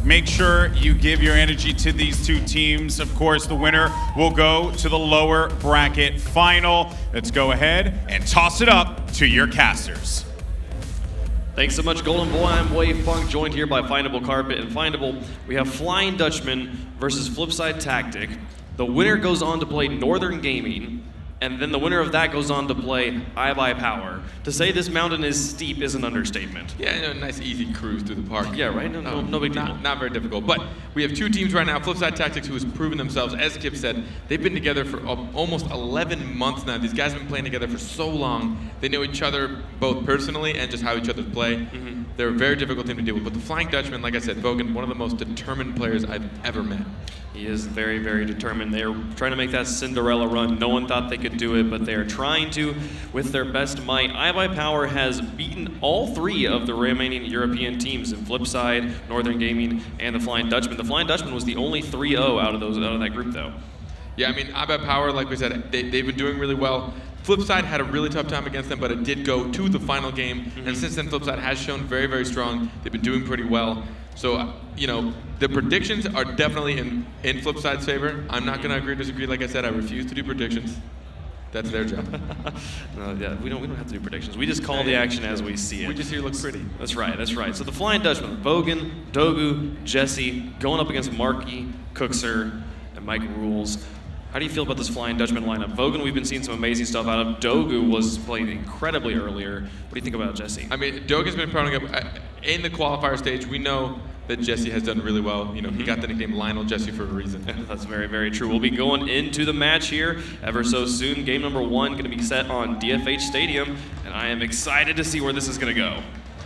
make sure you give your energy to these two teams. Of course, the winner will go to the lower bracket final. Let's go ahead and toss it up to your casters. Thanks so much, Golden Boy. I'm Wave Funk, joined here by Findable Carpet. And Findable, we have Flying Dutchman versus Flipside Tactic. The winner goes on to play Northern Gaming, and then the winner of that goes on to play iBuyPower. To say this mountain is steep is an understatement. Yeah, nice easy cruise through the park. Yeah, right? No big deal. Not very difficult. But we have two teams right now. Flipside Tactics, who has proven themselves, as Kip said, they've been together for almost 11 months now. These guys have been playing together for so long. They know each other both personally and just how each other play. Mm-hmm. They're a very difficult team to deal with. But the Flying Dutchman, like I said, Vogan, one of the most determined players I've ever met. He is very, very determined. They're trying to make that Cinderella run. No one thought they could do it, but they are trying to with their best might. iBuyPower has beaten all three of the remaining European teams in Flipside, Northern Gaming, and the Flying Dutchman. The Flying Dutchman was the only 3-0 out of that group, though. Yeah, I mean, iBuyPower, like we said, they've been doing really well. Flipside had a really tough time against them, but it did go to the final game. Mm-hmm. And since then, Flipside has shown very, very strong. They've been doing pretty well. So, the predictions are definitely in Flipside's favor. I'm not going to agree or disagree. Like I said, I refuse to do predictions. That's their job. Yeah, we don't have to do predictions. We just call the action as we see it. We just hear it looks pretty. That's right. So the Flying Dutchman, Vogan, Dogu, Jesse, going up against Marky, Cookser, and Mike Rules. How do you feel about this Flying Dutchman lineup? Vogan, we've been seeing some amazing stuff out of. Dogu was playing incredibly earlier. What do you think about Jesse? I mean, Dogu's been putting up in the qualifier stage. We know that Jesse has done really well. He got the nickname Lionel Jesse for a reason. That's very, very true. We'll be going into the match here ever so soon. Game number 1 going to be set on DFH Stadium, and I am excited to see where this is going to go.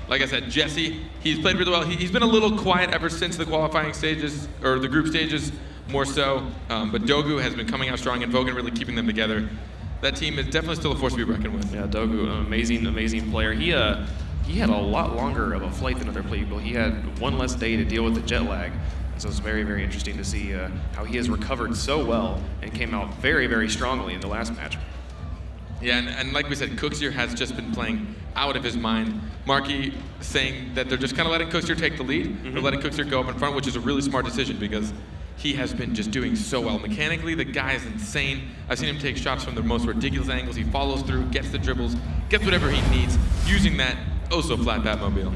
Like I said, Jesse, he's played really well. He's been a little quiet ever since the qualifying stages, or the group stages, more so. But Dogu has been coming out strong, and Vogan really keeping them together. That team is definitely still a force to be reckoned with. Yeah, Dogu, an amazing player. He had a lot longer of a flight than other people. He had one less day to deal with the jet lag. So it's very, very interesting to see how he has recovered so well and came out very, very strongly in the last match. Yeah, and like we said, Cookser has just been playing out of his mind. Marky saying that they're just kind of letting Cookser take the lead. Mm-hmm. They're letting Cookser go up in front, which is a really smart decision because he has been just doing so well. Mechanically, the guy is insane. I've seen him take shots from the most ridiculous angles. He follows through, gets the dribbles, gets whatever he needs, using that flat Batmobile.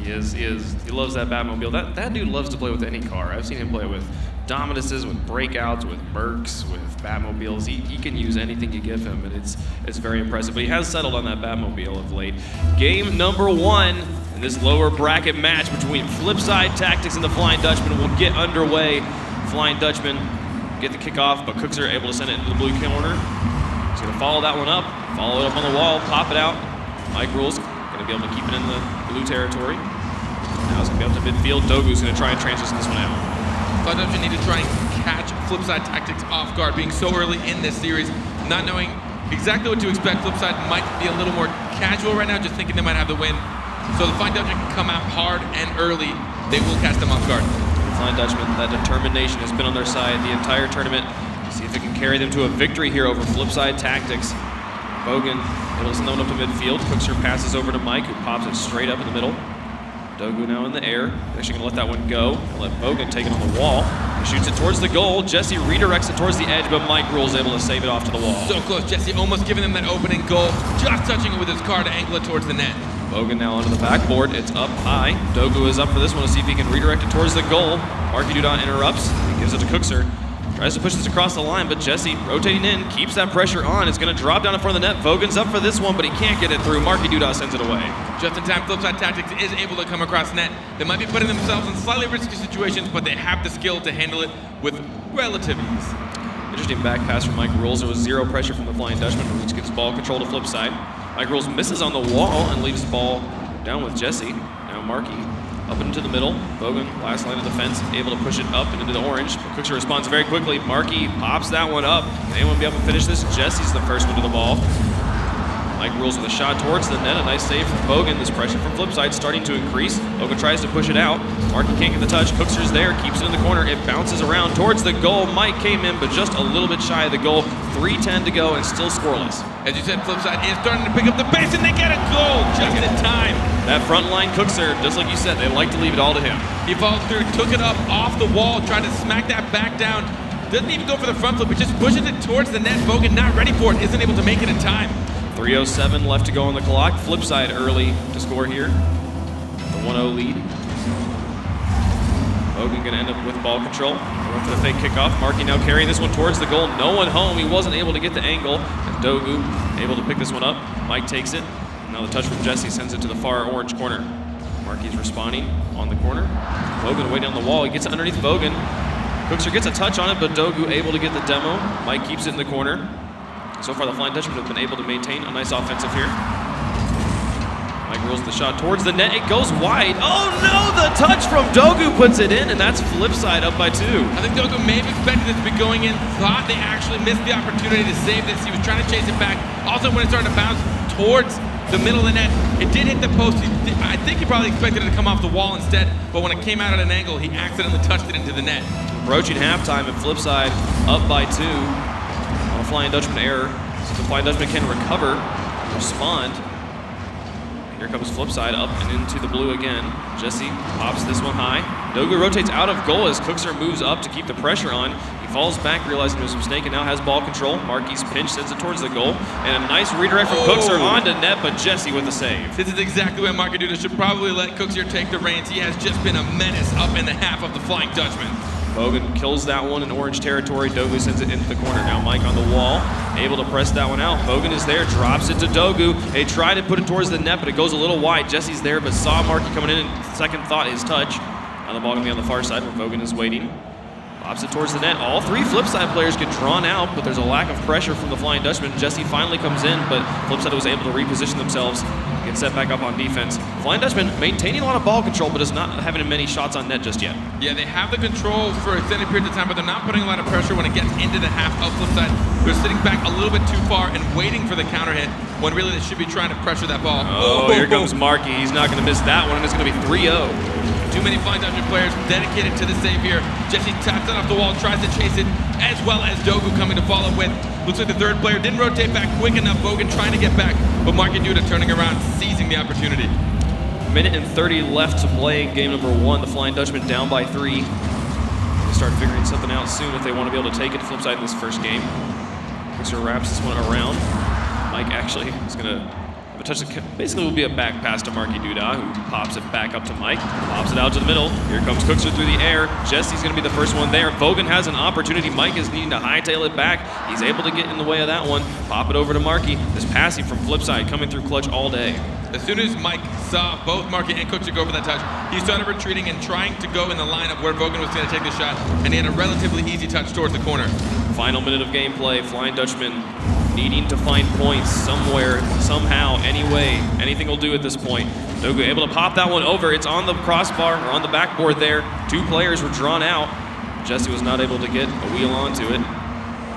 He is. He loves that Batmobile. That dude loves to play with any car. I've seen him play with Dominuses, with Breakouts, with Mercs, with Batmobiles. He can use anything you give him, and it's very impressive. But he has settled on that Batmobile of late. Game number 1 in this lower bracket match between Flipside Tactics and the Flying Dutchman will get underway. Flying Dutchman get the kickoff, but Cooks are able to send it into the blue corner. He's going to follow that one up, follow it up on the wall, pop it out. Mike Rules going to be able to keep it in the blue territory. Now it's going to be up to midfield. Dogu's going to try and transition this one out. Flying Dutchman need to try and catch Flipside Tactics off guard, being so early in this series, not knowing exactly what to expect. Flipside might be a little more casual right now, just thinking they might have the win. So the Flying Dutchman can come out hard and early. They will catch them off guard. Flying Dutchman, that determination has been on their side the entire tournament. See if it can carry them to a victory here over Flipside Tactics. Vogan able to send that one up to midfield. Cookser passes over to Mike, who pops it straight up in the middle. Dogu now in the air. Actually going to let that one go. Let Vogan take it on the wall. He shoots it towards the goal. Jesse redirects it towards the edge, but Mike Rule's able to save it off to the wall. So close. Jesse almost giving them that opening goal. Just touching it with his car to angle it towards the net. Vogan now onto the backboard. It's up high. Dogu is up for this one to see if he can redirect it towards the goal. Marky Dudon interrupts. He gives it to Cookser. Tries to push this across the line, but Jesse rotating in, keeps that pressure on. It's going to drop down in front of the net. Vogan's up for this one, but he can't get it through. Marky Dudon sends it away. Just in time, Flipside Tactics is able to come across net. They might be putting themselves in slightly risky situations, but they have the skill to handle it with relative ease. Interesting back pass from Mike Rules. There was zero pressure from the Flying Dutchman, who gets ball control to Flipside. Mike Rules misses on the wall and leaves the ball down with Jesse. Now Marky up into the middle. Vogan, last line of defense, able to push it up and into the orange. But Cookser responds very quickly. Marky pops that one up. Can anyone be able to finish this? Jesse's the first one to the ball. Mike Rules with a shot towards the net. A nice save from Vogan. This pressure from Flipside starting to increase. Vogan tries to push it out. Marky can't get the touch. Cookser's there, keeps it in the corner. It bounces around towards the goal. Mike came in, but just a little bit shy of the goal. 3:10 to go and still scoreless. As you said, Flipside is starting to pick up the pace, and they get a goal just in time. That front line Cookser, just like you said, they like to leave it all to him. He followed through, took it up off the wall, tried to smack that back down. Doesn't even go for the front flip, but just pushes it towards the net. Vogan not ready for it, isn't able to make it in time. 3:07 left to go on the clock. Flipside early to score here. The 1-0 lead. Vogan gonna end up with ball control. Going for the fake kickoff. Marky now carrying this one towards the goal. No one home. He wasn't able to get the angle. And Dogu able to pick this one up. Mike takes it. Now the touch from Jesse sends it to the far orange corner. Marky's responding on the corner. Vogan way down the wall. He gets it underneath Vogan. Cookser gets a touch on it, but Dogu able to get the demo. Mike keeps it in the corner. So far, the Flying Dutchmen have been able to maintain a nice offensive here. Mike rolls the shot towards the net. It goes wide. Oh no, the touch from Dogu puts it in, and that's Flipside up by 2. I think Dogu may have expected this to be going in, thought they actually missed the opportunity to save this. He was trying to chase it back. Also, when it started to bounce towards the middle of the net, it did hit the post. I think he probably expected it to come off the wall instead, but when it came out at an angle, he accidentally touched it into the net. Approaching halftime, and Flipside up by 2 on a Flying Dutchman error. So the Flying Dutchman can recover and respond. Here comes Flipside up and into the blue again. Jesse pops this one high. Dogu rotates out of goal as Cookser moves up to keep the pressure on. He falls back, realizing it was a mistake, and now has ball control. Marky's pinch sends it towards the goal. And a nice redirect from Cookser onto net, but Jesse with the save. This is exactly what Marky Duda should probably let Cookser take the reins. He has just been a menace up in the half of the Flying Dutchman. Vogan kills that one in orange territory. Dogu sends it into the corner. Now Mike on the wall, able to press that one out. Vogan is there, drops it to Dogu. They try to put it towards the net, but it goes a little wide. Jesse's there, but saw Marky coming in, and second thought his touch. Now the ball gonna be on the far side where Vogan is waiting. Pops it towards the net. All 3 Flipside players get drawn out, but there's a lack of pressure from the Flying Dutchman. Jesse finally comes in, but Flipside was able to reposition themselves, get set back up on defense. Flying Dutchman maintaining a lot of ball control, but is not having many shots on net just yet. Yeah, they have the control for extended periods of time, but they're not putting a lot of pressure when it gets into the half of Flipside. They're sitting back a little bit too far and waiting for the counter hit when really they should be trying to pressure that ball. Oh, here comes Marky. He's not going to miss that one, and it's going to be 3-0. Too many Flying Dutchman players dedicated to the save here. Jesse taps it off the wall, tries to chase it, as well as Dogu coming to follow with. Looks like the third player didn't rotate back quick enough. Vogan trying to get back, but Marky Duda turning around, seizing the opportunity. Minute and 30 left to play in game number 1. The Flying Dutchman down by 3. They'll start figuring something out soon if they want to be able to take it. Flipside in this first game. Cookser wraps this one around. Mike actually is going to have a touch that basically will be a back pass to Marky Duda, who pops it back up to Mike. Pops it out to the middle. Here comes Cookser through the air. Jesse's going to be the first one there. Vogan has an opportunity. Mike is needing to hightail it back. He's able to get in the way of that one. Pop it over to Marky. This passing from Flipside coming through clutch all day. As soon as Mike saw both Marky and Cookser go for that touch, he started retreating and trying to go in the line of where Vogan was going to take the shot, and he had a relatively easy touch towards the corner. Final minute of gameplay. Flying Dutchman needing to find points somewhere, somehow, anyway. Anything will do at this point. Dogu able to pop that one over. It's on the crossbar, or on the backboard there. 2 players were drawn out. Jesse was not able to get a wheel onto it.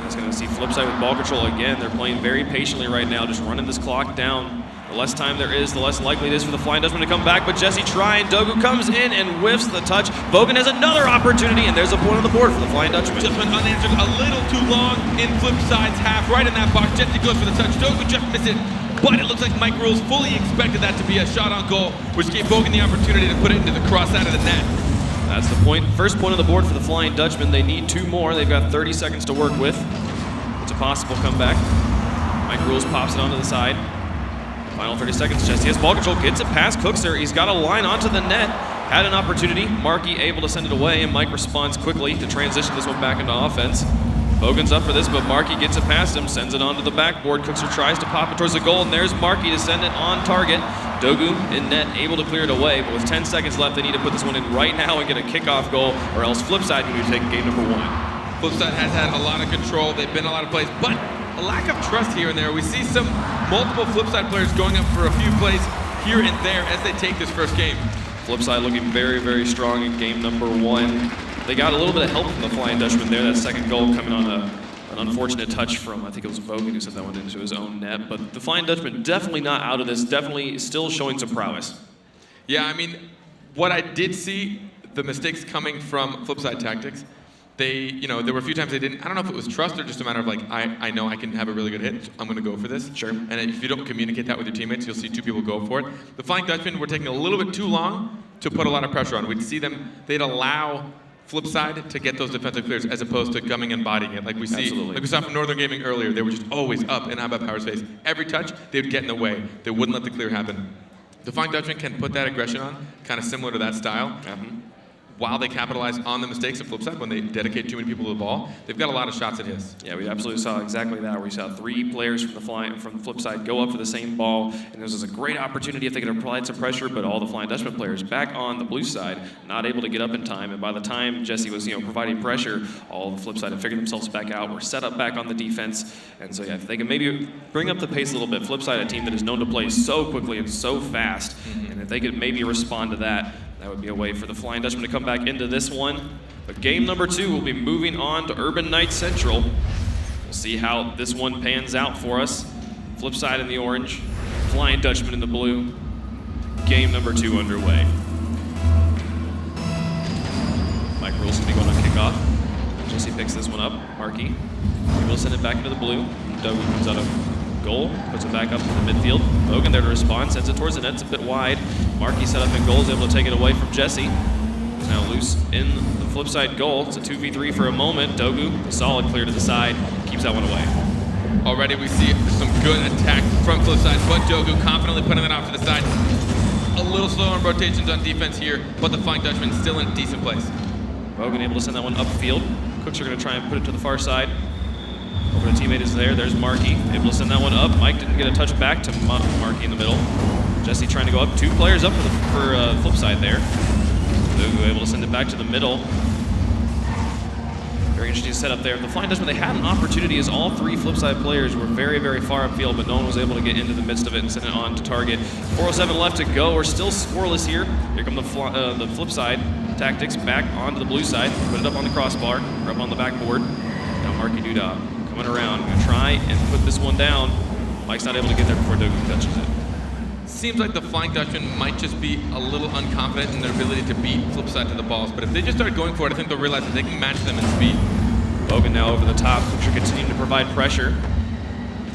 That's going to see Flipside with ball control again. They're playing very patiently right now, just running this clock down. The less time there is, the less likely it is for the Flying Dutchman to come back, but Jesse trying. Dogu comes in and whiffs the touch. Vogan has another opportunity, and there's a point on the board for the Flying Dutchman. Just went unanswered a little too long in Flipside's half, right in that box. Jesse goes for the touch. Dogu just missed it, but it looks like Mike Rules fully expected that to be a shot on goal, which gave Vogan the opportunity to put it into the cross side of the net. That's the point. First point on the board for the Flying Dutchman. They need 2 more. They've got 30 seconds to work with. It's a possible comeback. Mike Rules pops it onto the side. Final 30 seconds. Jesse has ball control, gets it past Cookser. He's got a line onto the net. Had an opportunity. Marky able to send it away, and Mike responds quickly to transition this one back into offense. Vogan's up for this, but Marky gets it past him, sends it onto the backboard. Cookser tries to pop it towards the goal, and there's Marky to send it on target. Dogu in net, able to clear it away, but with 10 seconds left, they need to put this one in right now and get a kickoff goal, or else Flipside will be taking game number 1. Flipside has had a lot of control. They've been a lot of plays, but a lack of trust here and there. We see some multiple Flipside players going up for a few plays here and there as they take this first game. Flipside looking very, very strong in game number 1. They got a little bit of help from the Flying Dutchman there. That second goal coming on an unfortunate touch from, I think it was Vogan who sent that one into his own net. But the Flying Dutchman definitely not out of this, definitely still showing some prowess. Yeah, I mean, what I did see, the mistakes coming from Flipside tactics, there were a few times they didn't. I don't know if it was trust or just a matter of like, I know I can have a really good hit, so I'm going to go for this. Sure. And if you don't communicate that with your teammates, you'll see two people go for it. The Flying Dutchmen were taking a little bit too long to put a lot of pressure on. We'd see them, they'd allow Flipside to get those defensive clears as opposed to coming and bodying it. Like we saw from Northern Gaming earlier, they were just always up and out of Power's face. Every touch, they would get in the way. They wouldn't let the clear happen. The Flying Dutchmen can put that aggression on, kind of similar to that style. While they capitalize on the mistakes of Flipside, when they dedicate too many people to the ball, they've got a lot of shots at his. Yeah, we absolutely saw exactly that, where we saw 3 players from the Flipside go up for the same ball, and this was a great opportunity if they could have applied some pressure, but all the Flying Dutchman players back on the blue side, not able to get up in time, and by the time Jesse was, providing pressure, all the Flipside had figured themselves back out, were set up back on the defense, and so yeah, if they can maybe bring up the pace a little bit, Flipside, a team that is known to play so quickly and so fast, and if they could maybe respond to that, that would be a way for the Flying Dutchman to come back into this one. But game number 2 will be moving on to Urban Knights Central. We'll see how this one pans out for us. Flipside in the orange, Flying Dutchman in the blue. Game number 2 underway. Mike Rules going to be going on kickoff. Jesse picks this one up. Markey. He will send it back into the blue. Doug comes out of goal, puts it back up to the midfield. Bogan there to respond, sends it towards the net. It's a bit wide. Markey set up in goal, is able to take it away from Jesse. He's now loose in the Flipside goal. It's a 2v3 for a moment. Dogu, a solid clear to the side, keeps that one away. Already we see some good attack from Flipside, but Dogu confidently putting it off to the side. A little slow on rotations on defense here, but the Flying Dutchman still in a decent place. Bogan able to send that one upfield. Cooks are going to try and put it to the far side. Over the teammate is there. There's Markey, able to send that one up. Mike didn't get a touch back to Markey in the middle. Jesse trying to go up. 2 players up for Flipside there. Lugu able to send it back to the middle. Very interesting setup there. The Flying Dutchman, they had an opportunity as all 3 Flipside players were very, very far upfield, but no one was able to get into the midst of it and send it on to target. 4:07 left to go. We're still scoreless here. Here come the Flipside tactics back onto the blue side. Put it up on the crossbar, or up on the backboard. Now Markey Duda coming around. Going to try and put this one down. Mike's not able to get there before Dogu touches it. Seems like the Flying Dutchman might just be a little unconfident in their ability to beat Flipside to the balls, but if they just start going for it, I think they'll realize that they can match them in speed. Bogan now over the top. Cooks are continuing to provide pressure.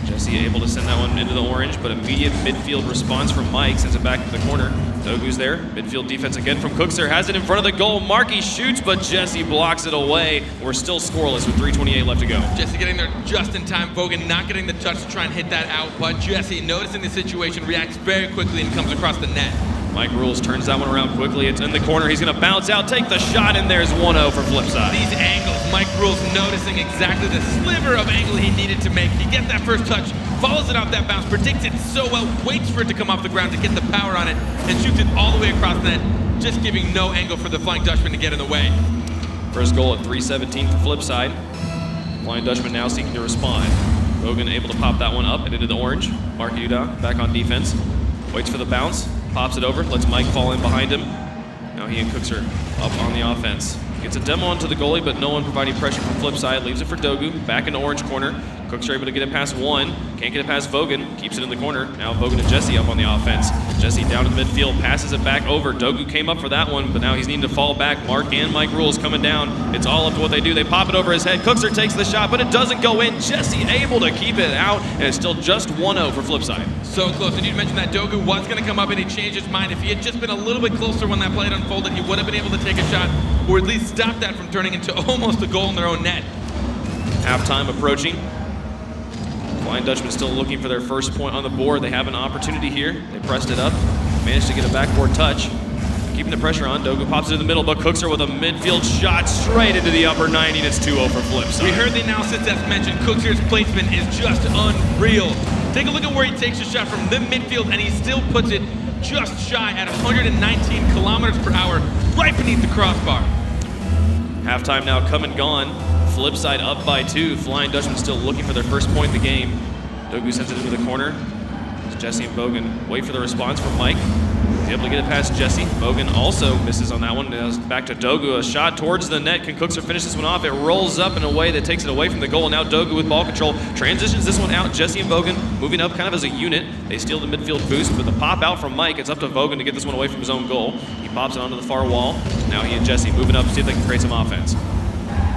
Jesse able to send that one into the orange, but immediate midfield response from Mike sends it back to the corner. Dogu's there. Midfield defense again from Cookser. Has it in front of the goal. Markey shoots, but Jesse blocks it away. We're still scoreless with 3:28 left to go. Jesse getting there just in time. Bogan not getting the touch to try and hit that out, but Jesse, noticing the situation, reacts very quickly and comes across the net. Mike Rules turns that one around quickly. It's in the corner. He's going to bounce out, take the shot, and there's 1-0 for Flipside. These angles, Mike Rules noticing exactly the sliver of angle he needed to make. He gets that first touch, follows it off that bounce, predicts it so well, waits for it to come off the ground to get the power on it, and shoots it all the way across the net, just giving no angle for the Flying Dutchman to get in the way. First goal at 3:17 for Flipside. Flying Dutchman now seeking to respond. Bogan able to pop that one up and into the orange. Mark Uda back on defense. Waits for the bounce. Pops it over. Lets Mike fall in behind him. Now he and Cooks are up on the offense. Gets a demo onto the goalie, but no one providing pressure from Flipside. Leaves it for Dogu. Back in the orange corner. Cooks are able to get it past one. Can't get it past Vogan. Keeps it in the corner. Now Vogan and Jesse up on the offense. Jesse down to the midfield. Passes it back over. Dogu came up for that one, but now he's needing to fall back. Mark and Mike Rules coming down. It's all up to what they do. They pop it over his head. Cookser takes the shot, but it doesn't go in. Jesse able to keep it out, and it's still just 1-0 for Flipside. So close. And you mentioned that Dogu was going to come up, and he changed his mind. If he had just been a little bit closer when that play had unfolded, he would have been able to take a shot, or at least stop that from turning into almost a goal in their own net. Halftime approaching. Flying Dutchman still looking for their first point on the board. They have an opportunity here. They pressed it up, managed to get a backboard touch. Keeping the pressure on. Dogu pops it in the middle, but Cookser with a midfield shot straight into the upper 90, and it's 2-0 for Flipside. We heard the analysis that's mentioned. Cookser's placement is just unreal. Take a look at where he takes a shot from the midfield, and he still puts it just shy at 119 kilometers per hour, right beneath the crossbar. Halftime now come and gone. Flipside up by 2. Flying Dutchman still looking for their first point of the game. Dogu sends it into the corner. Jesse and Bogan wait for the response from Mike. He's able to get it past Jesse. Bogan also misses on that one. Now back to Dogu. A shot towards the net. Can Cookser finish this one off? It rolls up in a way that takes it away from the goal. Now Dogu with ball control transitions this one out. Jesse and Bogan moving up kind of as a unit. They steal the midfield boost, but the pop out from Mike. It's up to Bogan to get this one away from his own goal. He pops it onto the far wall. Now he and Jesse moving up to see if they can create some offense.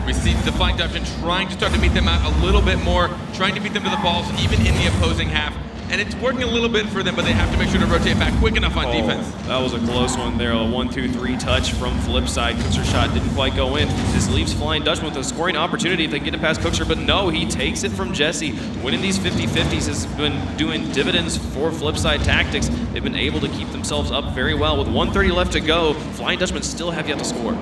We see the Flying Dutchman trying to start to meet them out a little bit more, trying to beat them to the balls, even in the opposing half. And it's working a little bit for them, but they have to make sure to rotate back quick enough on defense. That was a close one there. A 1-2-3 touch from Flipside. Cookser's shot didn't quite go in. This leaves Flying Dutchman with a scoring opportunity if they get it past Cookser, but no, he takes it from Jesse. Winning these 50-50s has been doing dividends for Flipside Tactics. They've been able to keep themselves up very well. With 1:30 left to go, Flying Dutchmen still have yet to score.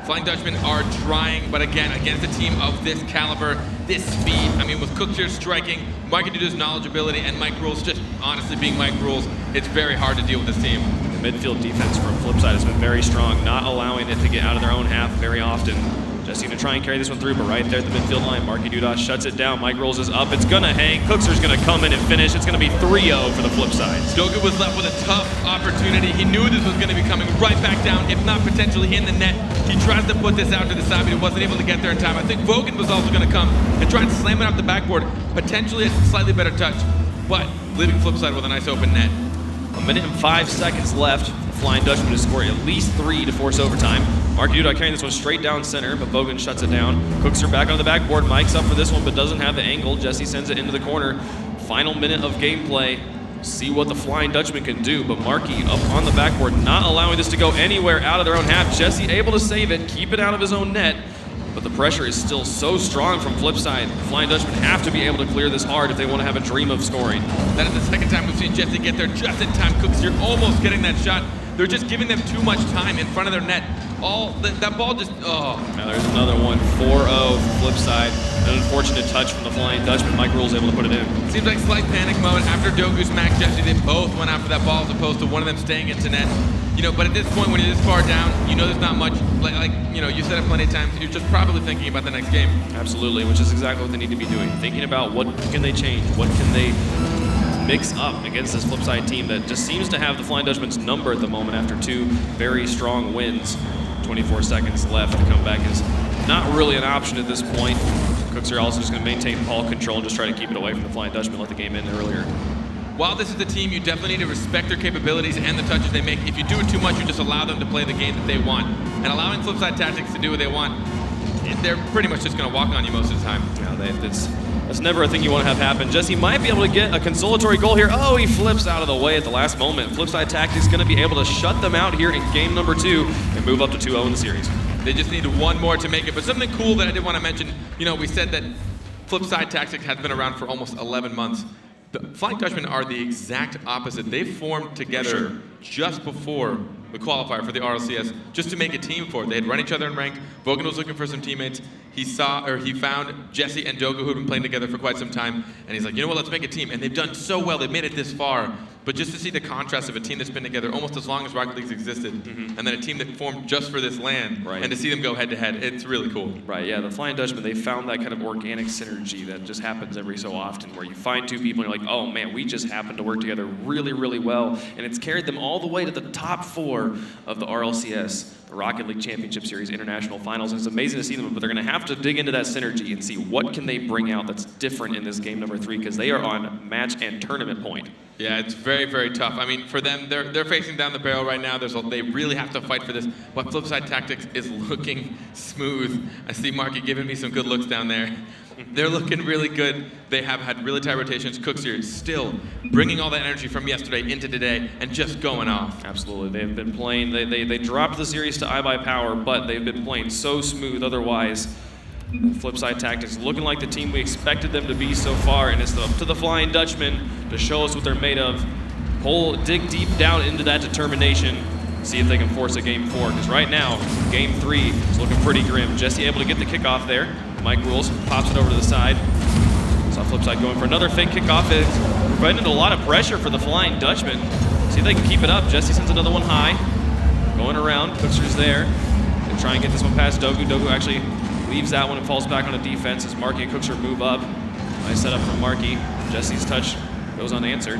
Flying Dutchmen are trying, but again, against a team of this caliber, this speed, I mean, with Cookser striking, Marky Duda's knowledgeability, and Mike Rules just honestly being Mike Rules, it's very hard to deal with this team. The midfield defense from Flipside has been very strong, not allowing it to get out of their own half very often. Jesse gonna try and carry this one through, but right there at the midfield line, Marky Duda shuts it down. Mike Rules is up, it's gonna hang. Cookser's gonna come in and finish. It's gonna be 3-0 for the Flipside. Dogu was left with a tough opportunity. He knew this was gonna be coming right back down, if not potentially in the net. He tries to put this out to the side, but he wasn't able to get there in time. I think Vogan was also gonna come and try and slam it off the backboard, potentially a slightly better touch, but leaving Flipside with a nice open net. 1 minute and 5 seconds left. Flying Dutchman to score at least 3 to force overtime. Mark Duda carrying this one straight down center, but Vogan shuts it down. Cookser back on the backboard. Mike's up for this one, but doesn't have the angle. Jesse sends it into the corner. Final minute of gameplay. See what the Flying Dutchman can do, but Marky up on the backboard, not allowing this to go anywhere out of their own half. Jesse able to save it, keep it out of his own net, but the pressure is still so strong from Flipside. The Flying Dutchmen have to be able to clear this hard if they want to have a dream of scoring. That is the second time we've seen Jesse get there just in time. Cookser almost getting that shot. They're just giving them too much time in front of their net. That ball just, oh. Now there's another one, 4-0 Flipside. An unfortunate touch from the Flying Dutchman. Mike Rule's able to put it in. Seems like slight panic mode after Dogu smacked Jesse. They both went after that ball as opposed to one of them staying into net. You know, but at this point, when you're this far down, you know there's not much, like you know, you said it plenty of times, you're just probably thinking about the next game. Absolutely, which is exactly what they need to be doing. Thinking about what can they change, what can they mix up against this Flipside team that just seems to have the Flying Dutchman's number at the moment after 2 very strong wins. 24 seconds left. The comeback is not really an option at this point. Cooks are also just going to maintain ball control and just try to keep it away from the Flying Dutchman, let the game in earlier. While this is the team, you definitely need to respect their capabilities and the touches they make. If you do it too much, you just allow them to play the game that they want. And allowing Flipside Tactics to do what they want, they're pretty much just going to walk on you most of the time. Yeah, that's never a thing you want to have happen. Jesse might be able to get a consolatory goal here. Oh, he flips out of the way at the last moment. Flipside Tactics going to be able to shut them out here in game number 2 and move up to 2-0 in the series. They just need one more to make it. But something cool that I did want to mention, you know, we said that Flipside Tactics has been around for almost 11 months. The Flying Dutchmen are the exact opposite. They formed together just before the qualifier for the RLCS, just to make a team for it. They had run each other in rank. Vogan was looking for some teammates. He found Jesse and Dogu, who had been playing together for quite some time, and he's like, you know what, let's make a team. And they've done so well. They've made it this far. But just to see the contrast of a team that's been together almost as long as Rocket League's existed, and then a team that formed just for this LAN, and to see them go head-to-head, it's really cool. Right, yeah, the Flying Dutchman, they found that kind of organic synergy that just happens every so often, where you find 2 people and you're like, oh man, we just happen to work together really, really well, and it's carried them all the way to the top 4 of the RLCS, the Rocket League Championship Series International Finals, and it's amazing to see them, but they're going to have to dig into that synergy and see what can they bring out that's different in this game number 3, because they are on match and tournament point. Yeah, it's very, very tough. I mean, for them, they're facing down the barrel right now. They really have to fight for this. But Flipside Tactics is looking smooth. I see Marky giving me some good looks down there. They're looking really good. They have had really tight rotations. Cooks here still bringing all that energy from yesterday into today and just going off. Absolutely. They've been playing. They dropped the series to iBuyPower, but they've been playing so smooth otherwise. Flipside Tactics looking like the team we expected them to be so far, and it's up to the Flying Dutchmen to show us what they're made of. Dig deep down into that determination, see if they can force a game 4, because right now, game 3 is looking pretty grim. Jesse able to get the kickoff there. Mike Rules pops it over to the side. Saw Flipside going for another fake kickoff. It's prevented a lot of pressure for the Flying Dutchmen. See if they can keep it up. Jesse sends another one high. Going around, Cookser's there. They try and get this one past Dogu. Dogu actually leaves that one and falls back on the defense as Marky and Cookser move up. Nice setup from Marky. Jesse's touch goes unanswered.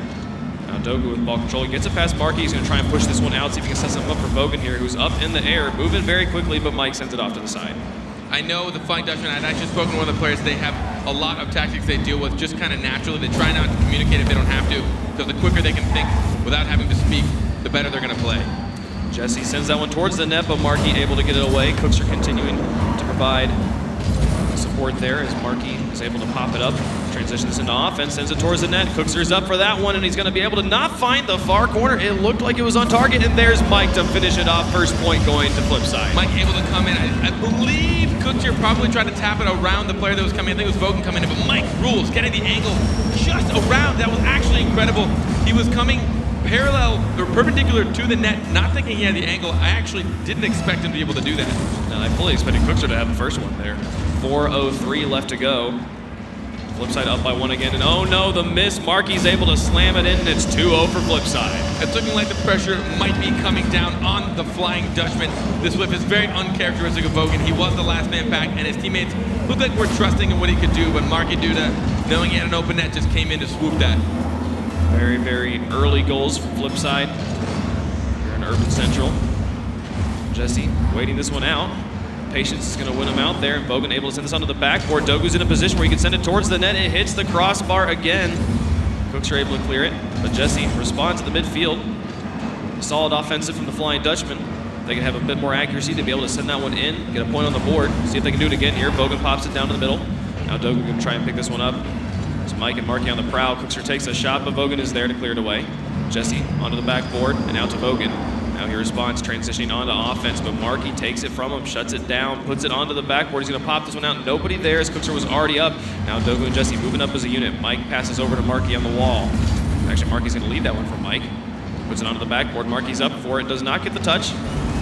Now Dogu with ball control. He gets it past Marky. He's going to try and push this one out, see if he can set something up for Vogan here, who's up in the air, moving very quickly, but Mike sends it off to the side. I know the Flying Dutchman, I'd actually spoken to one of the players, they have a lot of tactics they deal with just kind of naturally. They try not to communicate if they don't have to, because the quicker they can think without having to speak, the better they're going to play. Jesse sends that one towards the net, but Marky able to get it away. Cookser continuing to provide court there as Markey is able to pop it up, transitions into offense, sends it towards the net. Cookster's up for that one, and he's going to be able to not find the far corner. It looked like it was on target, and there's Mike to finish it off. First point going to Flipside. Mike able to come in. I believe Cookster probably tried to tap it around the player that was coming in. I think it was Vogan coming in, but Mike rules, getting the angle just around. That was actually incredible. He was coming parallel or perpendicular to the net, not thinking he had the angle. I actually didn't expect him to be able to do that. And I fully expected Cookster to have the first one there. 4:03 left to go. Flipside up by 1 again, and oh no, the miss. Markey's able to slam it in, and it's 2-0 for Flipside. It's looking like the pressure might be coming down on the Flying Dutchman. This whip is very uncharacteristic of Vogan. He was the last man back, and his teammates looked like we're trusting in what he could do, but Markey Duda, knowing he had an open net, just came in to swoop that. Very, very early goals from Flipside here in Urban Central. Jesse waiting this one out. Patience is going to win him out there, and Vogan able to send this onto the backboard. Dogu's in a position where he can send it towards the net. It hits the crossbar again. Cooks are able to clear it, but Jesse responds to the midfield. Solid offensive from the Flying Dutchman. They can have a bit more accuracy to be able to send that one in, get a point on the board, see if they can do it again here. Vogan pops it down to the middle. Now Dogu can try and pick this one up. It's Mike and Markey on the prowl. Cookster takes a shot, but Vogan is there to clear it away. Jesse onto the backboard and out to Vogan. Now he responds, transitioning onto offense, but Markey takes it from him, shuts it down, puts it onto the backboard. He's going to pop this one out. Nobody there as Cookster was already up. Now Dogu and Jesse moving up as a unit. Mike passes over to Markey on the wall. Actually, Markey's going to lead that one for Mike. Puts it onto the backboard. Markey's up for it. Does not get the touch.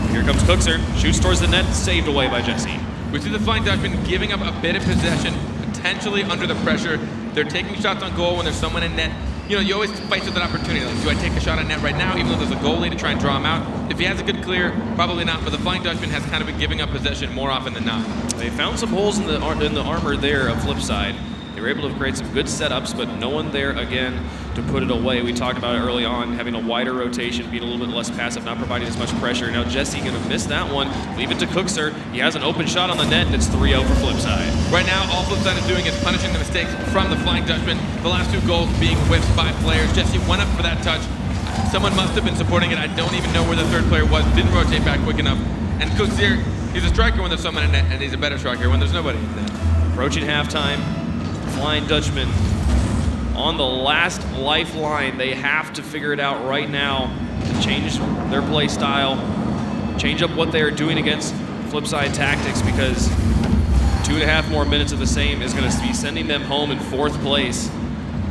Here comes Cookster. Shoots towards the net. Saved away by Jesse. We see the Flying Dutchman giving up a bit of possession, potentially under the pressure. They're taking shots on goal when there's someone in net. You know, you always fight with that opportunity. Like, do I take a shot on net right now, even though there's a goalie to try and draw him out? If he has a good clear, probably not. But the Flying Dutchman has kind of been giving up possession more often than not. They found some holes in the armor there of Flipside. They were able to create some good setups, but no one there, again, to put it away. We talked about it early on, having a wider rotation, being a little bit less passive, not providing as much pressure. Now Jesse going to miss that one, leave it to Cookster. He has an open shot on the net, and it's 3-0 for Flipside. Right now, all Flipside is doing is punishing the mistakes from the Flying Dutchman. The last 2 goals being whiffed by players. Jesse went up for that touch. Someone must have been supporting it. I don't even know where the third player was. Didn't rotate back quick enough. And Cooks here, he's a striker when there's someone in net, and he's a better striker when there's nobody in net. Approaching halftime. Flying Dutchman on the last lifeline. They have to figure it out right now to change their play style, change up what they are doing against Flipside tactics, because 2.5 more minutes of the same is going to be sending them home in 4th place.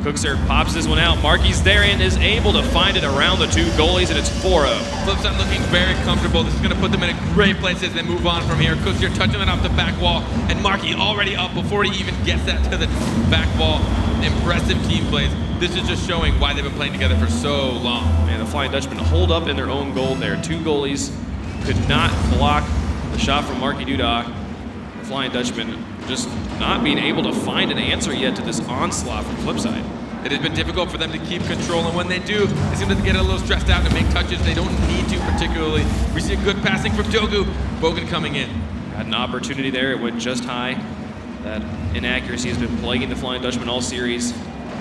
Cookster pops this one out. Markey's there and is able to find it around the 2 goalies, and it's 4-0. Flipside looking very comfortable. This is going to put them in a great place as they move on from here. Cookster touching it off the back wall, and Markey already up before he even gets that to the back wall. Impressive team plays. This is just showing why they've been playing together for so long. Man, the Flying Dutchmen hold up in their own goal there. 2 goalies could not block the shot from Markey Duda. The Flying Dutchman just not being able to find an answer yet to this onslaught from Flipside. It has been difficult for them to keep control, and when they do, they seem to get a little stressed out and make touches they don't need to particularly. We see a good passing from Dogu. Vogan coming in. Had an opportunity there. It went just high. That inaccuracy has been plaguing the Flying Dutchman all series.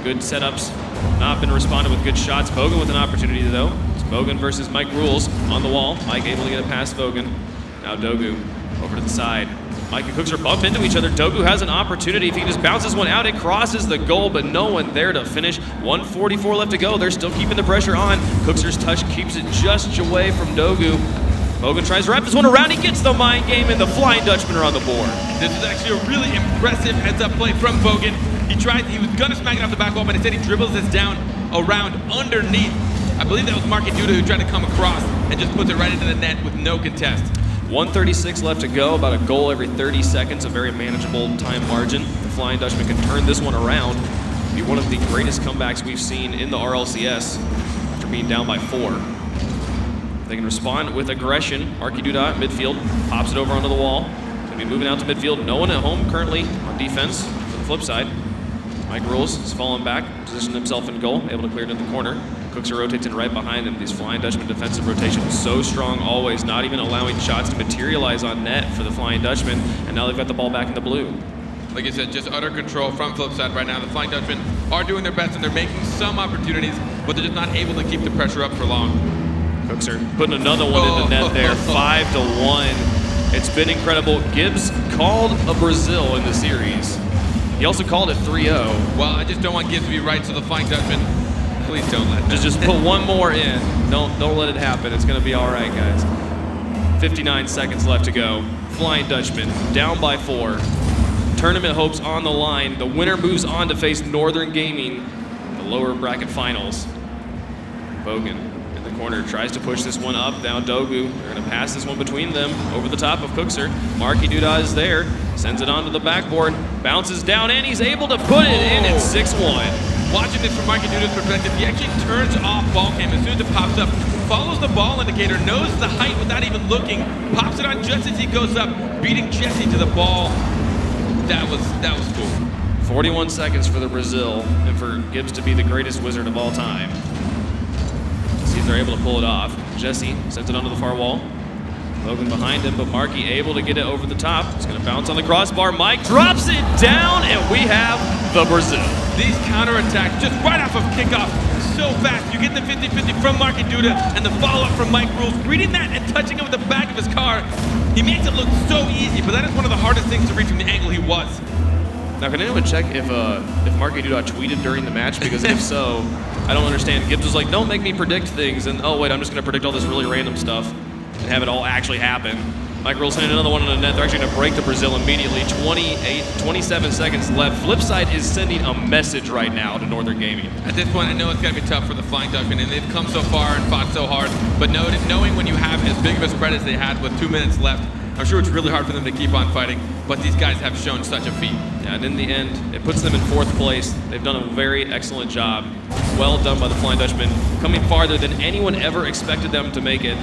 Good setups, not been responded with good shots. Vogan with an opportunity though. It's Vogan versus Mike Rules on the wall. Mike able to get it past Vogan. Now Dogu over to the side. Mike and Cookster bump into each other. Dogu has an opportunity. If he can just bounce this one out, it crosses the goal, but no one there to finish. 1:44 left to go. They're still keeping the pressure on. Cookster's touch keeps it just away from Dogu. Vogan tries to wrap this one around. He gets the mind game, and the Flying Dutchmen are on the board. This is actually a really impressive heads-up play from Vogan. He was gonna smack it off the back wall, but instead he dribbles this down around underneath. I believe that was Markey Duda who tried to come across and just puts it right into the net with no contest. 1:36 left to go, about a goal every 30 seconds, a very manageable time margin. The Flying Dutchman can turn this one around. Be one of the greatest comebacks we've seen in the RLCS after being down by 4. They can respond with aggression. Markey Duda, midfield, pops it over onto the wall. Gonna be moving out to midfield. No one at home currently on defense for the flip side. Mike Rules is falling back, positioned himself in goal, able to clear it in the corner. Cookster rotates in right behind him. These Flying Dutchman defensive rotations so strong always, not even allowing shots to materialize on net for the Flying Dutchman, and now they've got the ball back in the blue. Like you said, just utter control from Flipside right now. The Flying Dutchmen are doing their best and they're making some opportunities, but they're just not able to keep the pressure up for long. Cookster putting another one in the net there, 5-1. It's been incredible. Gibbs called a Brazil in the series. He also called it 3-0. Well, I just don't want Gibbs to be right, so the Flying Dutchman, please don't let that. Just put one more in. Don't let it happen. It's going to be all right, guys. 59 seconds left to go. Flying Dutchman down by 4. Tournament hopes on the line. The winner moves on to face Northern Gaming in the lower bracket finals. Bogan in the corner tries to push this one up. Down Dogu. They're going to pass this one between them over the top of Cookser. Marky Duda is there. Sends it onto the backboard. Bounces down, and he's able to put it in at 6-1. Watching this from Marky Duda's perspective, he actually turns off ball cam as soon as it pops up, follows the ball indicator, knows the height without even looking, pops it on just as he goes up, beating Jesse to the ball. That was cool. 41 seconds for the Brazil, and for Gibbs to be the greatest wizard of all time. See if they're able to pull it off. Jesse sends it onto the far wall. Logan behind him, but Marky able to get it over the top. It's going to bounce on the crossbar. Mike drops it down, and we have the Brazil. These counterattacks just right off of kickoff, so fast. You get the 50-50 from Marky Duda, and the follow-up from Mike Rules. Reading that and touching him with the back of his car, he makes it look so easy, but that is one of the hardest things to reach from the angle he was. Now, can anyone check if Marky Duda tweeted during the match? Because if so, I don't understand. Gibbs was like, don't make me predict things, and oh wait, I'm just going to predict all this really random stuff and have it all actually happen. Mike Rules hitting another one on the net. They're actually going to break the Brazil immediately. 27 seconds left. Flipside is sending a message right now to Northern Gaming. At this point, I know it's going to be tough for the Flying Dutchman, and they've come so far and fought so hard, but knowing when you have as big of a spread as they had with 2 minutes left, I'm sure it's really hard for them to keep on fighting, but these guys have shown such a feat. Yeah, and in the end, it puts them in 4th place. They've done a very excellent job. Well done by the Flying Dutchman, coming farther than anyone ever expected them to make it.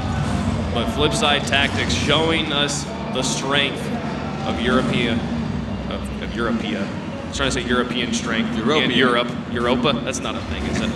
But Flipside Tactics showing us the strength of Europea. I was trying to say European strength. Europa? That's not a thing, is it?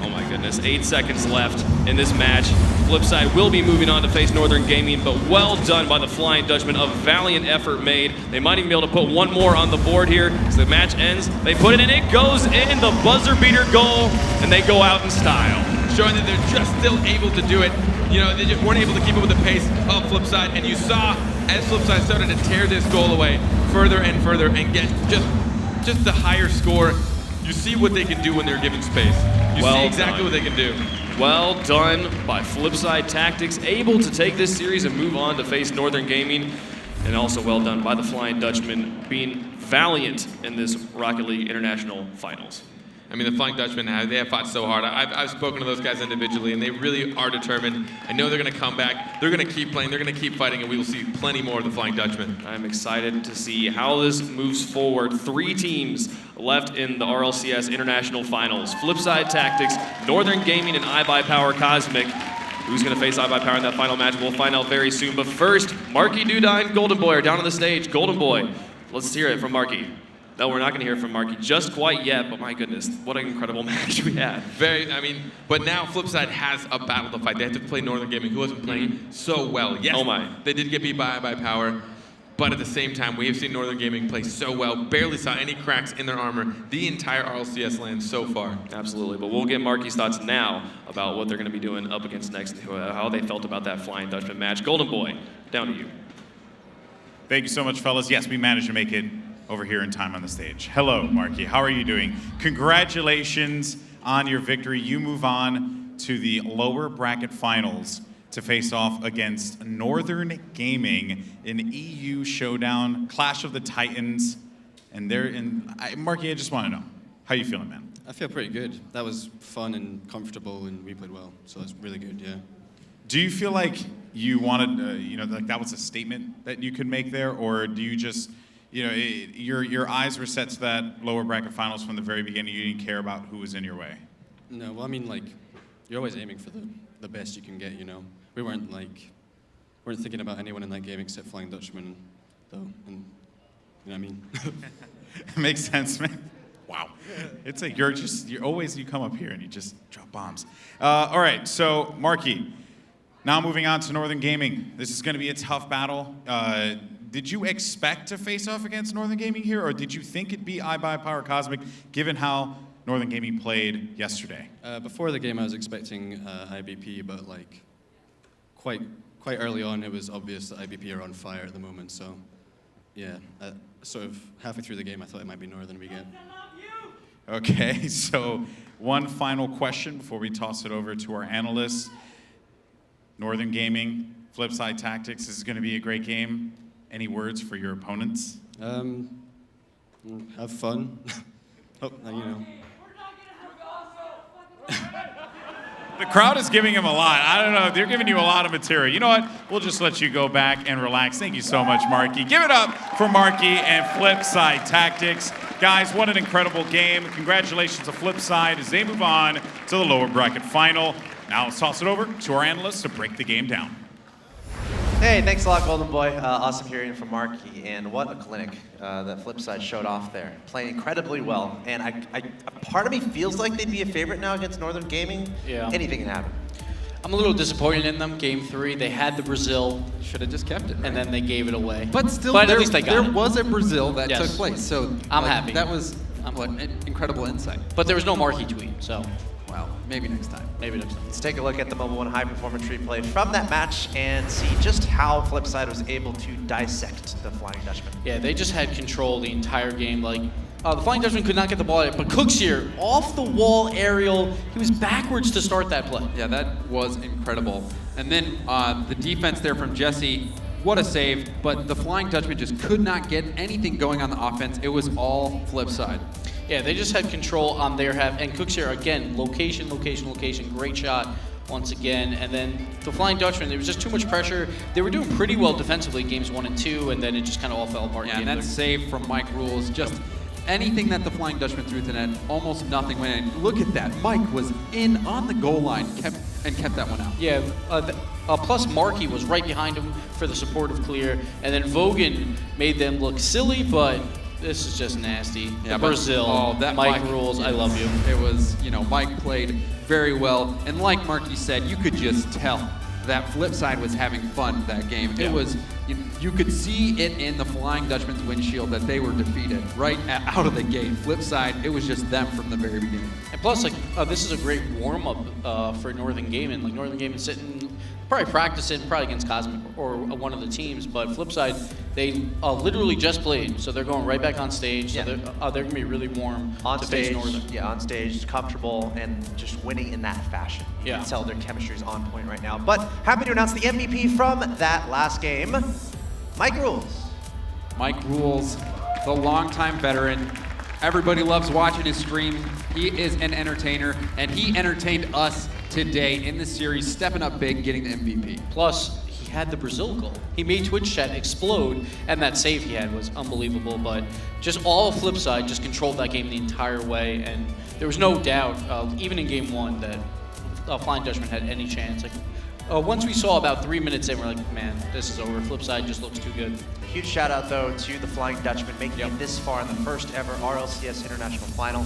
Oh my goodness. 8 seconds left in this match. Flipside will be moving on to face Northern Gaming, but well done by the Flying Dutchman. A valiant effort made. They might even be able to put one more on the board here. As the match ends, they put it in. It goes in, the buzzer beater goal, and they go out in style. Showing that they're just still able to do it. You know, they just weren't able to keep up with the pace of Flipside, and you saw as Flipside started to tear this goal away further and further and get just the higher score. You see what they can do when they're given space. You see exactly what they can do. Well done by Flipside Tactics, able to take this series and move on to face Northern Gaming. And also well done by the Flying Dutchman, being valiant in this Rocket League International Finals. I mean, the Flying Dutchmen, they have fought so hard. I've spoken to those guys individually, and they really are determined. I know they're going to come back. They're going to keep playing. They're going to keep fighting, and we will see plenty more of the Flying Dutchmen. I'm excited to see how this moves forward. 3 teams left in the RLCS International Finals. Flipside Tactics, Northern Gaming, and iBuyPower Cosmic. Who's going to face iBuyPower in that final match? We'll find out very soon. But first, Marky Duda and Golden Boy are down on the stage. Golden Boy, let's hear it from Marky. No, we're not going to hear from Marky just quite yet, but my goodness, what an incredible match we had. But now Flipside has a battle to fight. They have to play Northern Gaming, who wasn't playing so well. Yes, they did get beat by Power, but at the same time, we have seen Northern Gaming play so well, barely saw any cracks in their armor the entire RLCS land so far. Absolutely, but we'll get Marky's thoughts now about what they're going to be doing up against next, how they felt about that Flying Dutchman match. Golden Boy, down to you. Thank you so much, fellas. Yes, we managed to make it over here in time on the stage. Hello, Marky. How are you doing? Congratulations on your victory. You move on to the lower bracket finals to face off against Northern Gaming in EU Showdown, Clash of the Titans. And Marky, I just want to know, how you feeling, man? I feel pretty good. That was fun and comfortable, and we played well. So that's really good, yeah. Do you feel like you wanted, like that was a statement that you could make there, or do you just, your eyes were set to that lower bracket finals from the very beginning? You didn't care about who was in your way? No, well, I mean, like, you're always aiming for the best you can get, We weren't thinking about anyone in that game except Flying Dutchman, though, and you know what I mean? It makes sense, man. Wow. It's like you come up here and you just drop bombs. All right, so Marky, now moving on to Northern Gaming. This is going to be a tough battle. Did you expect to face off against Northern Gaming here, or did you think it'd be iBuyPower Cosmic, given how Northern Gaming played yesterday? Before the game, I was expecting IBP, but quite early on, it was obvious that IBP are on fire at the moment. So, yeah, sort of halfway through the game, I thought it might be Northern we get. Okay, so one final question before we toss it over to our analysts. Northern Gaming, Flipside Tactics, this is going to be a great game. Any words for your opponents? Have fun. Oh, you know. The crowd is giving him a lot. I don't know. They're giving you a lot of material. You know what? We'll just let you go back and relax. Thank you so much, Marky. Give it up for Marky and Flipside Tactics. Guys, what an incredible game. Congratulations to Flipside as they move on to the lower bracket final. Now let's toss it over to our analysts to break the game down. Hey, thanks a lot, Golden Boy. Awesome hearing from Marky, and what a clinic that Flipside showed off there. Playing incredibly well, and a part of me feels like they'd be a favorite now against Northern Gaming. Yeah. Anything can happen. I'm a little disappointed in them. Game 3, they had the Brazil, Should have just kept it. Right? and then they gave it away. But still, at least they got there it. was a Brazil that Yes. took place, so I'm happy. That was incredible insight. But there was no Marky tweet, so Well, maybe next time. maybe next time. Let's take a look at the Mobile One high performance replay from that match and see just how Flipside was able to dissect the Flying Dutchman. Yeah, they just had control the entire game. Like, the Flying Dutchman could not get the ball out, but Cooks here, off the wall aerial, he was backwards to start that play. Yeah, that was incredible. And then the defense there from Jesse, what a save. But the Flying Dutchman just could not get anything going on the offense. It was all Flipside. Yeah, they just had control on their half. And Cooks here, again, location. Great shot once again. And then the Flying Dutchman, there was just too much pressure. They were doing pretty well defensively games 1 and 2, and then it just kind of all fell apart. Yeah, in and game that three. save from Mike Rules, just anything that the Flying Dutchman threw to the net, almost nothing went in. Look at that. Mike was in on the goal line, kept that one out. Yeah, plus Marky was right behind him for the support of clear, and then Vogan made them look silly, but this is just nasty. Yeah, The but- Brazil, oh, that Mike Mike- rules, I love you. It was, Mike played very well. And like Marky said, you could just tell that Flipside was having fun that game. Yeah. It was, you could see it in the Flying Dutchman's windshield that they were defeated out of the gate. Flipside, it was just them from the very beginning. And plus, this is a great warm-up for Northern Gaming. Like, Northern Gaming sitting, probably practicing, probably against Cosmic or one of the teams, but Flipside, they literally just played, so they're going right back on stage, so Yeah. they're going to be really warm On to stage, face Northern. yeah, on stage, comfortable, and just winning in that fashion. You Yeah. can tell their chemistry is on point right now. But happy to announce the MVP from that last game, Mike Rules. Mike Rules, the longtime veteran. Everybody loves watching his stream. He is an entertainer, and he entertained us today in the series, stepping up big, getting the MVP. Plus, he had the Brazil goal. He made Twitch chat explode, and that save he had was unbelievable. But just all of Flipside just controlled that game the entire way, and there was no doubt, even in game 1, that Flying Dutchman had any chance. Once we saw about 3 minutes in, we're like, man, this is over. Flipside just looks too good. Huge shout out though to the Flying Dutchman making it this far in the first ever RLCS International Final.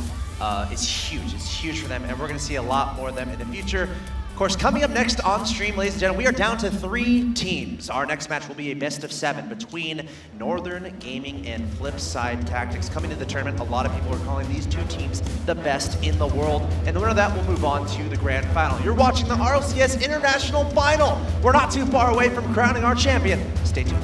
It's huge. It's huge for them, and we're going to see a lot more of them in the future. Of course, coming up next on stream, ladies and gentlemen, we are down to 3 teams. Our next match will be a best of 7 between Northern Gaming and Flipside Tactics. Coming to the tournament, a lot of people are calling these 2 teams the best in the world, and the winner of that will move on to the grand final. You're watching the RLCS International Final. We're not too far away from crowning our champion. Stay tuned.